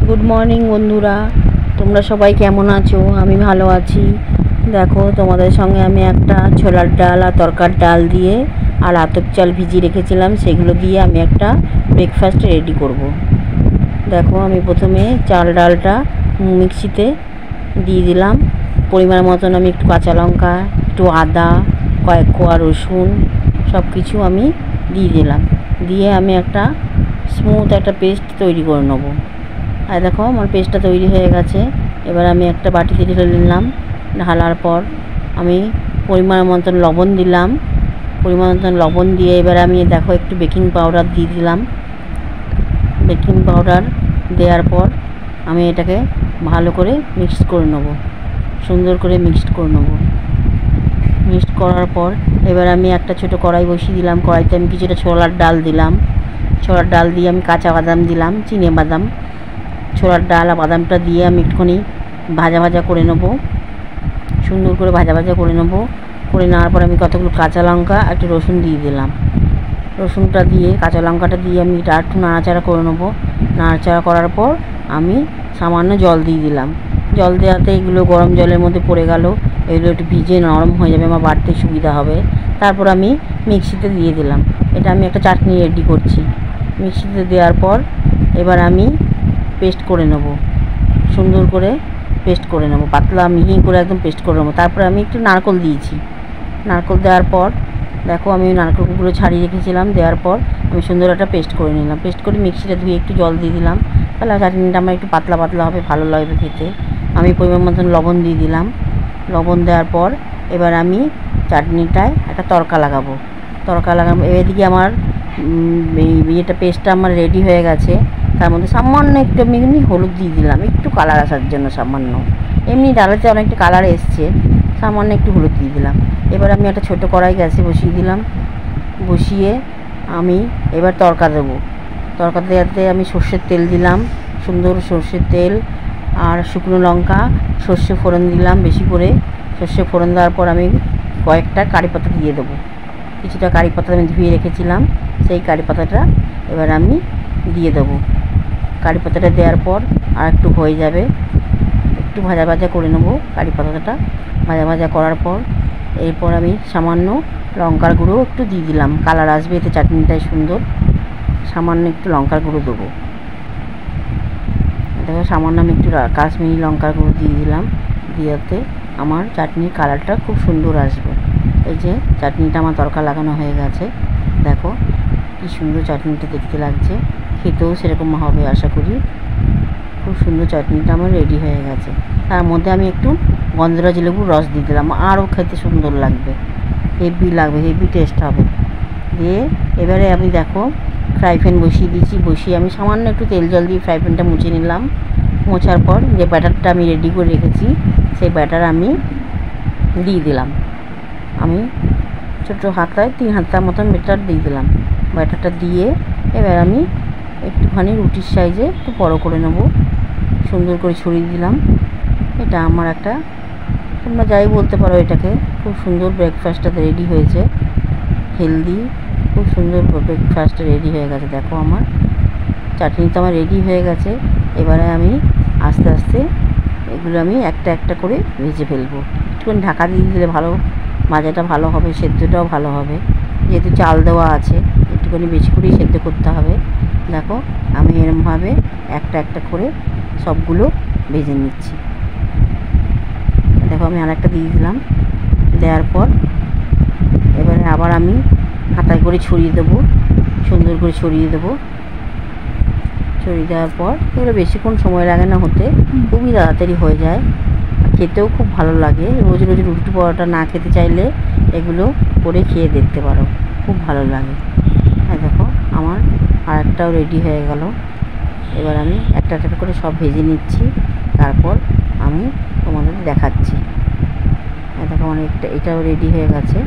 Good morning বন্ধুরা, তোমরা সবাই কেমন আছো? আমি ভালো আছি। দেখো, তোমাদের সঙ্গে আমি একটা ছোলার ডাল আর তরকার ডাল দিয়ে আর আতপ চাল ভিজিয়ে রেখেছিলাম, সেগুলো দিয়ে আমি একটা ব্রেকফাস্ট রেডি করব। দেখো, আমি প্রথমে চাল ডালটা মিক্সিতে দিয়ে দিলাম। পরিমাণ মতন আমি একটু কাঁচা লঙ্কা, একটু আদা, কয়েক কোয়া রসুন সব কিছু আমি দিয়ে দিলাম। দিয়ে আমি একটা স্মুথ একটা পেস্ট তৈরি করে নেবো। আর দেখো, আমার পেস্টটা তৈরি হয়ে গেছে। এবার আমি একটা বাটিতে ঢেলে নিলাম। ঢালার পর আমি পরিমাণ মতন লবণ দিলাম। পরিমাণ মতন লবণ দিয়ে এবার আমি দেখো একটু বেকিং পাউডার দিয়ে দিলাম। বেকিং পাউডার দেওয়ার পর আমি এটাকে ভালো করে মিক্সড করে নেব, সুন্দর করে মিক্সড করে নেব। মিক্সড করার পর এবার আমি একটা ছোটো কড়াই বসিয়ে দিলাম। কড়াইতে আমি কিছুটা ছোলার ডাল দিলাম। ছোলার ডাল দিয়ে আমি কাঁচা বাদাম দিলাম, চিনে বাদাম। ছোলার ডাল আর বাদামটা দিয়ে আমি একটুখানি ভাজা ভাজা করে নেব, সুন্দর করে ভাজা ভাজা করে নেব। করে নেওয়ার পর আমি কতগুলো কাঁচা লঙ্কা আর একটু রসুন দিয়ে দিলাম। রসুনটা দিয়ে কাঁচা লঙ্কাটা দিয়ে আমি এটা একটু নাড়াচাড়া করে নেব। নাড়াচাড়া করার পর আমি সামান্য জল দিয়ে দিলাম। জল দেওয়াতে এগুলো গরম জলের মধ্যে পড়ে গেল, এগুলো একটু ভিজে নরম হয়ে যাবে, আমার বাড়তে সুবিধা হবে। তারপর আমি মিক্সিতে দিয়ে দিলাম। এটা আমি একটা চাটনি রেডি করছি। মিক্সিতে দেওয়ার পর এবার আমি পেস্ট করে নেব, সুন্দর করে পেস্ট করে নেব, পাতলা মিহি করে একদম পেস্ট করে নেবো। তারপরে আমি একটু নারকেল দিয়েছি। নারকেল দেওয়ার পর দেখো, আমি নারকেলগুলো ছাড়িয়ে রেখেছিলাম। দেওয়ার পর আমি সুন্দর একটা পেস্ট করে নিলাম। পেস্ট করে মিক্সিটা ধুয়ে একটু জল দিয়ে দিলাম, তাহলে চাটনিটা আমার একটু পাতলা পাতলা হবে, ভালো লাগবে খেতে। আমি পরিমাণ মতন লবণ দিয়ে দিলাম। লবণ দেওয়ার পর এবার আমি চাটনিটায় একটা তড়কা লাগাবো। এদিকে আমার এটা পেস্টটা আমার রেডি হয়ে গেছে। তার মধ্যে সামান্য একটু আমি এমনি হলুদ দিয়ে দিলাম, একটু কালার আসার জন্য সামান্য। এমনি ডালেতে অনেকটা কালার এসছে, সামান্য একটু হলুদ দিয়ে দিলাম। এবার আমি একটা ছোটো কড়াই গ্যাসে বসিয়ে দিলাম। বসিয়ে আমি এবার তড়কা দেবো। তড়কা দেওয়াতে আমি সর্ষের তেল দিলাম, সুন্দর সর্ষের তেল আর শুকনো লঙ্কা, সর্ষে ফোড়ন দিলাম বেশি করে। সর্ষে ফোড়ন দেওয়ার পর আমি কয়েকটা কারি পাতা দিয়ে দেবো। কিছুটা কারি পাতা আমি ধুয়ে রেখেছিলাম, সেই কারি পাতাটা এবার আমি দিয়ে দেবো। কারি পাতাটা দেওয়ার পর আর একটু হয়ে যাবে, একটু ভাজা ভাজা করে নেবো কারি পাতাটা। ভাজা ভাজা করার পর এরপর আমি সামান্য লঙ্কার গুঁড়ো একটু দিয়ে দিলাম, কালার আসবে এতে চাটনিটাই সুন্দর। সামান্য একটু লঙ্কার গুঁড়ো দেবো। দেখো, সামান্য আমি একটু কাশ্মীরি লঙ্কার গুঁড়ো দিয়ে দিলাম। দিয়াতে আমার চাটনির কালারটা খুব সুন্দর আসবে। এই যে চাটনিটা আমার তড়কা লাগানো হয়ে গেছে। দেখো কি সুন্দর চাটনিটা দেখতে লাগছে, খেতেও সেরকম হবে আশা করি। খুব সুন্দর চাটনিটা আমার রেডি হয়ে গেছে। তার মধ্যে আমি একটু গন্ধরাজ লেবুর রস দিয়ে দিলাম, আরও খেতে সুন্দর লাগবে, হেভি লাগবে, হেভি টেস্ট হবে। দিয়ে এবারে আমি দেখো ফ্রাই প্যান বসিয়ে দিয়েছি। বসিয়ে আমি সামান্য একটু তেল জল দিয়ে ফ্রাই প্যানটা মুছে নিলাম। মোছার পর যে ব্যাটারটা আমি রেডি করে রেখেছি, সেই ব্যাটার আমি দিয়ে দিলাম। আমি ছোটো হাতায় 3 হাতা মতন ব্যাটার দিয়ে দিলাম। ব্যাটারটা দিয়ে এবার আমি একটুখানি রুটির সাইজে একটু বড়ো করে নেব, সুন্দর করে ছড়িয়ে দিলাম। এটা আমার একটা, তোমরা যাই বলতে পারো, এটাকে খুব সুন্দর ব্রেকফাস্টটা রেডি হয়েছে, হেলদি, খুব সুন্দর ব্রেকফাস্টটা রেডি হয়ে গেছে। দেখো, আমার চাটনি তো আমার রেডি হয়ে গেছে। এবারে আমি আস্তে আস্তে এগুলো আমি একটা একটা করে ভেজে ফেলবো। একটুখানি ঢাকা দিয়ে দিলে ভালো, ভাজাটা ভালো হবে, সেদ্ধটাও ভালো হবে, যেহেতু চাল দেওয়া আছে একটুখানি বেশি করেই সেদ্ধ করতে হবে। দেখো, আমি এরমভাবে একটা একটা করে সবগুলো ভেজে নিচ্ছি। দেখো, আমি আরেকটা দিয়ে দিলাম। দেওয়ার পর এবারে আবার আমি হাতায় করে ছড়িয়ে দেবো, সুন্দর করে ছড়িয়ে দেবো। ছড়িয়ে দেওয়ার পর এগুলো বেশিক্ষণ সময় লাগে না হতে, খুবই তাড়াতাড়ি হয়ে যায়, খেতেও খুব ভালো লাগে। রোজ রোজ রুটি পরোটা না খেতে চাইলে এগুলো করে খেয়ে দেখতে পারো, খুব ভালো লাগে। হ্যাঁ, দেখো আমার আরেকটাও রেডি হয়ে গেল। এবার আমি একটা একটা করে সব ভেজে নিচ্ছি, তারপর আমি তোমাদের দেখাচ্ছি। দেখো, আমার এটাও রেডি হয়ে গেছে।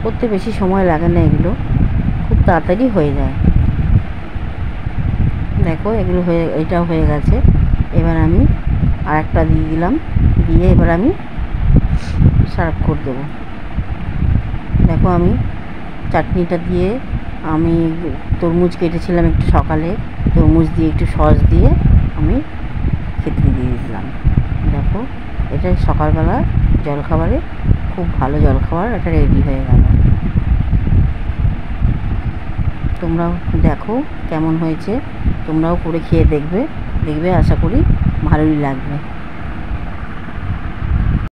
করতে বেশি সময় লাগে না, এগুলো খুব তাড়াতাড়ি হয়ে যায়। দেখো, এগুলো এটাও হয়ে গেছে। এবার আমি আরেকটা দিয়ে দিলাম, দিয়ে এবার আমি সার্ভ করে দেবো। দেখো, আমি চাটনিটা দিয়ে আমি তরমুজ কেটেছিলাম একটু সকালে, তরমুজ দিয়ে একটু সস দিয়ে আমি খেতে দিয়ে দিলাম। দেখো, এটা সকালবেলা জলখাবারে খুব ভালো জলখাবার, এটা রেডি হয়ে গেল। তোমরাও দেখো কেমন হয়েছে, তোমরাও করে খেয়ে দেখবে, আশা করি ভালোই লাগবে।